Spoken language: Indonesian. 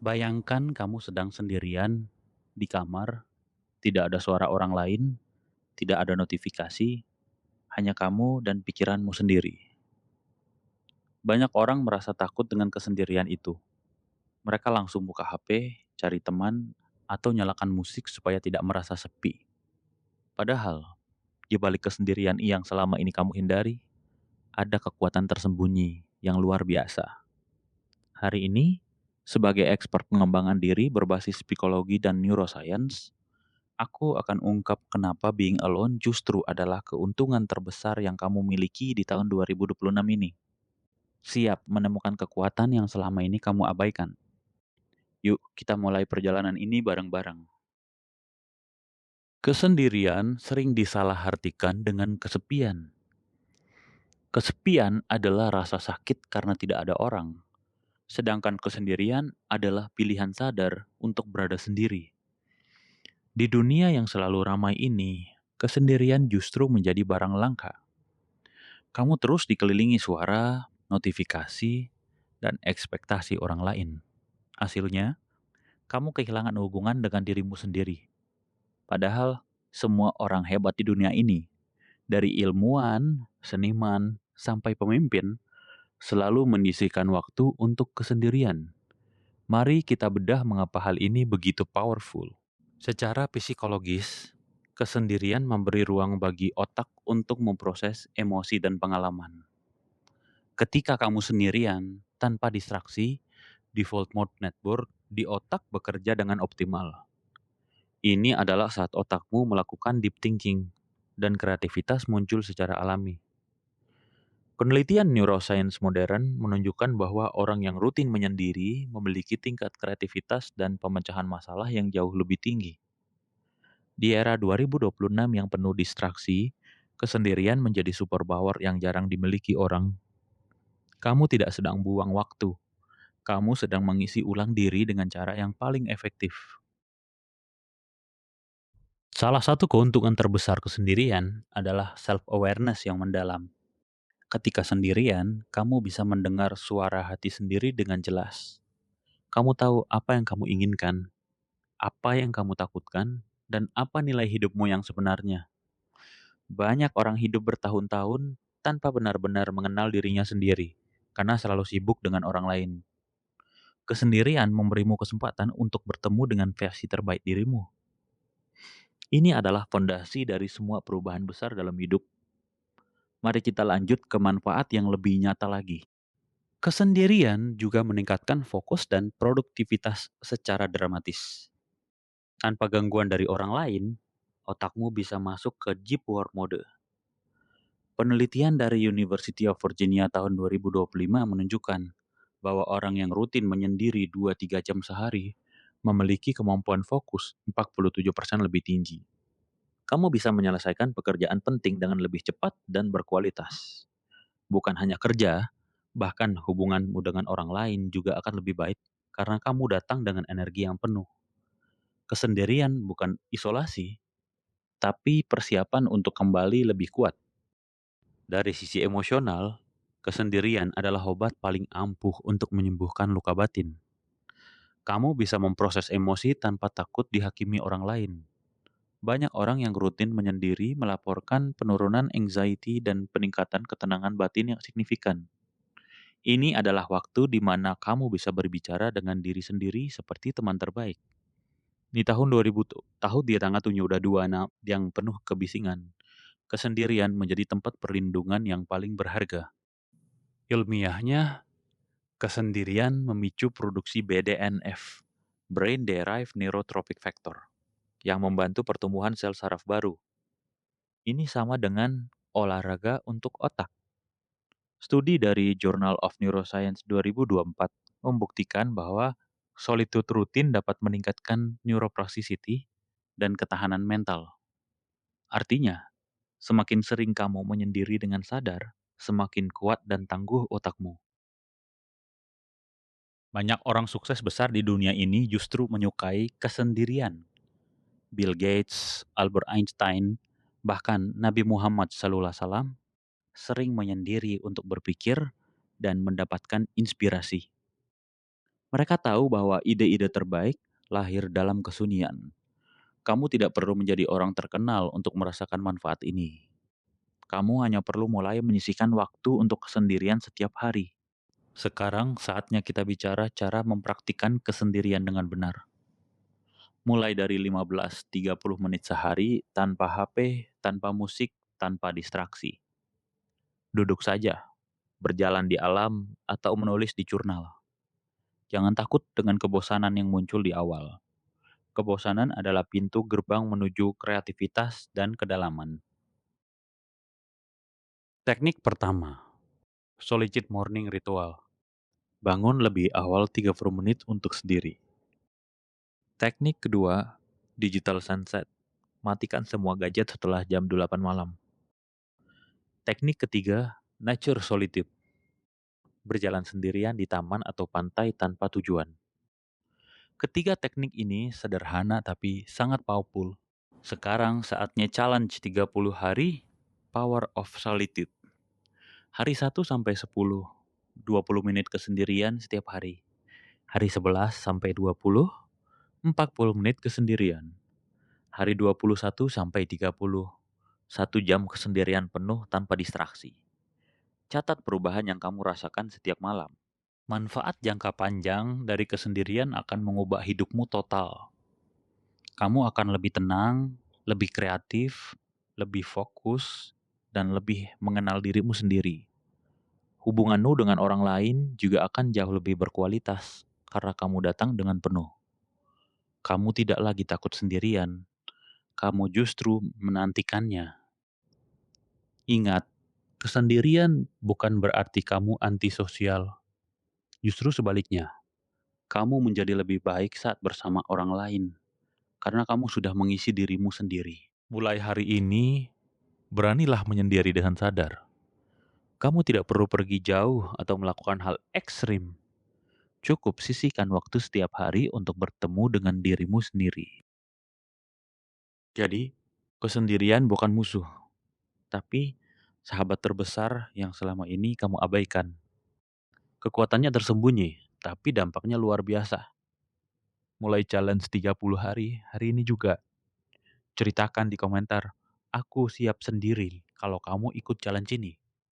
Bayangkan kamu sedang sendirian di kamar, tidak ada suara orang lain, tidak ada notifikasi, hanya kamu dan pikiranmu sendiri. Banyak orang merasa takut dengan kesendirian itu. Mereka langsung buka HP, cari teman, atau nyalakan musik supaya tidak merasa sepi. Padahal, di balik kesendirian yang selama ini kamu hindari, ada kekuatan tersembunyi yang luar biasa. Hari ini, sebagai expert pengembangan diri berbasis psikologi dan neuroscience, aku akan ungkap kenapa being alone justru adalah keuntungan terbesar yang kamu miliki di tahun 2026 ini. Siap menemukan kekuatan yang selama ini kamu abaikan. Yuk, kita mulai perjalanan ini bareng-bareng. Kesendirian sering disalahartikan dengan kesepian. Kesepian adalah rasa sakit karena tidak ada orang, sedangkan kesendirian adalah pilihan sadar untuk berada sendiri. Di dunia yang selalu ramai ini, kesendirian justru menjadi barang langka. Kamu terus dikelilingi suara, notifikasi, dan ekspektasi orang lain. Hasilnya, kamu kehilangan hubungan dengan dirimu sendiri. Padahal, semua orang hebat di dunia ini, dari ilmuwan, seniman, sampai pemimpin, selalu menyisihkan waktu untuk kesendirian. Mari kita bedah mengapa hal ini begitu powerful. Secara psikologis, kesendirian memberi ruang bagi otak untuk memproses emosi dan pengalaman. Ketika kamu sendirian, tanpa distraksi, default mode network di otak bekerja dengan optimal. Ini adalah saat otakmu melakukan deep thinking dan kreativitas muncul secara alami. Penelitian neuroscience modern menunjukkan bahwa orang yang rutin menyendiri memiliki tingkat kreativitas dan pemecahan masalah yang jauh lebih tinggi. Di era 2026 yang penuh distraksi, kesendirian menjadi superpower yang jarang dimiliki orang. Kamu tidak sedang buang waktu, kamu sedang mengisi ulang diri dengan cara yang paling efektif. Salah satu keuntungan terbesar kesendirian adalah self-awareness yang mendalam. Ketika sendirian, kamu bisa mendengar suara hati sendiri dengan jelas. Kamu tahu apa yang kamu inginkan, apa yang kamu takutkan, dan apa nilai hidupmu yang sebenarnya. Banyak orang hidup bertahun-tahun tanpa benar-benar mengenal dirinya sendiri, karena selalu sibuk dengan orang lain. Kesendirian memberimu kesempatan untuk bertemu dengan versi terbaik dirimu. Ini adalah fondasi dari semua perubahan besar dalam hidup. Mari kita lanjut ke manfaat yang lebih nyata lagi. Kesendirian juga meningkatkan fokus dan produktivitas secara dramatis. Tanpa gangguan dari orang lain, otakmu bisa masuk ke deep work mode. Penelitian dari University of Virginia tahun 2025 menunjukkan bahwa orang yang rutin menyendiri 2-3 jam sehari memiliki kemampuan fokus 47% lebih tinggi. Kamu bisa menyelesaikan pekerjaan penting dengan lebih cepat dan berkualitas. Bukan hanya kerja, bahkan hubunganmu dengan orang lain juga akan lebih baik karena kamu datang dengan energi yang penuh. Kesendirian bukan isolasi, tapi persiapan untuk kembali lebih kuat. Dari sisi emosional, kesendirian adalah obat paling ampuh untuk menyembuhkan luka batin. Kamu bisa memproses emosi tanpa takut dihakimi orang lain. Banyak orang yang rutin menyendiri melaporkan penurunan anxiety dan peningkatan ketenangan batin yang signifikan. Ini adalah waktu di mana kamu bisa berbicara dengan diri sendiri seperti teman terbaik. Di tahun 2000, tahun di tengah tunjuk udah dua yang penuh kebisingan, kesendirian menjadi tempat perlindungan yang paling berharga. Ilmiahnya, kesendirian memicu produksi BDNF, Brain Derived Neurotrophic Factor, yang membantu pertumbuhan sel saraf baru. Ini sama dengan olahraga untuk otak. Studi dari Journal of Neuroscience 2024 membuktikan bahwa solitude rutin dapat meningkatkan neuroplasticity dan ketahanan mental. Artinya, semakin sering kamu menyendiri dengan sadar, semakin kuat dan tangguh otakmu. Banyak orang sukses besar di dunia ini justru menyukai kesendirian. Bill Gates, Albert Einstein, bahkan Nabi Muhammad SAW sering menyendiri untuk berpikir dan mendapatkan inspirasi. Mereka tahu bahwa ide-ide terbaik lahir dalam kesunyian. Kamu tidak perlu menjadi orang terkenal untuk merasakan manfaat ini. Kamu hanya perlu mulai menyisihkan waktu untuk kesendirian setiap hari. Sekarang saatnya kita bicara cara mempraktikkan kesendirian dengan benar. Mulai dari 15-30 menit sehari tanpa HP, tanpa musik, tanpa distraksi. Duduk saja, berjalan di alam, atau menulis di jurnal. Jangan takut dengan kebosanan yang muncul di awal. Kebosanan adalah pintu gerbang menuju kreativitas dan kedalaman. Teknik pertama, Solitude Morning Ritual. Bangun lebih awal 30 menit untuk sendiri. Teknik kedua, Digital Sunset. Matikan semua gadget setelah jam 8 malam. Teknik ketiga, Nature Solitude. Berjalan sendirian di taman atau pantai tanpa tujuan. Ketiga teknik ini sederhana tapi sangat powerful. Sekarang saatnya challenge 30 hari Power of Solitude. Hari 1 sampai 10, 20 menit kesendirian setiap hari. Hari 11 sampai 20, 40 menit kesendirian. Hari 21 sampai 30, 1 jam kesendirian penuh tanpa distraksi. Catat perubahan yang kamu rasakan setiap malam. Manfaat jangka panjang dari kesendirian akan mengubah hidupmu total. Kamu akan lebih tenang, lebih kreatif, lebih fokus, dan lebih mengenal dirimu sendiri. Hubunganmu dengan orang lain juga akan jauh lebih berkualitas karena kamu datang dengan penuh. Kamu tidak lagi takut sendirian, kamu justru menantikannya. Ingat, kesendirian bukan berarti kamu antisosial. Justru sebaliknya, kamu menjadi lebih baik saat bersama orang lain karena kamu sudah mengisi dirimu sendiri. Mulai hari ini, beranilah menyendiri dengan sadar. Kamu tidak perlu pergi jauh atau melakukan hal ekstrim. Cukup sisihkan waktu setiap hari untuk bertemu dengan dirimu sendiri. Jadi, kesendirian bukan musuh, tapi sahabat terbesar yang selama ini kamu abaikan. Kekuatannya tersembunyi, tapi dampaknya luar biasa. Mulai challenge 30 hari ini juga. Ceritakan di komentar, aku siap sendiri kalau kamu ikut challenge ini.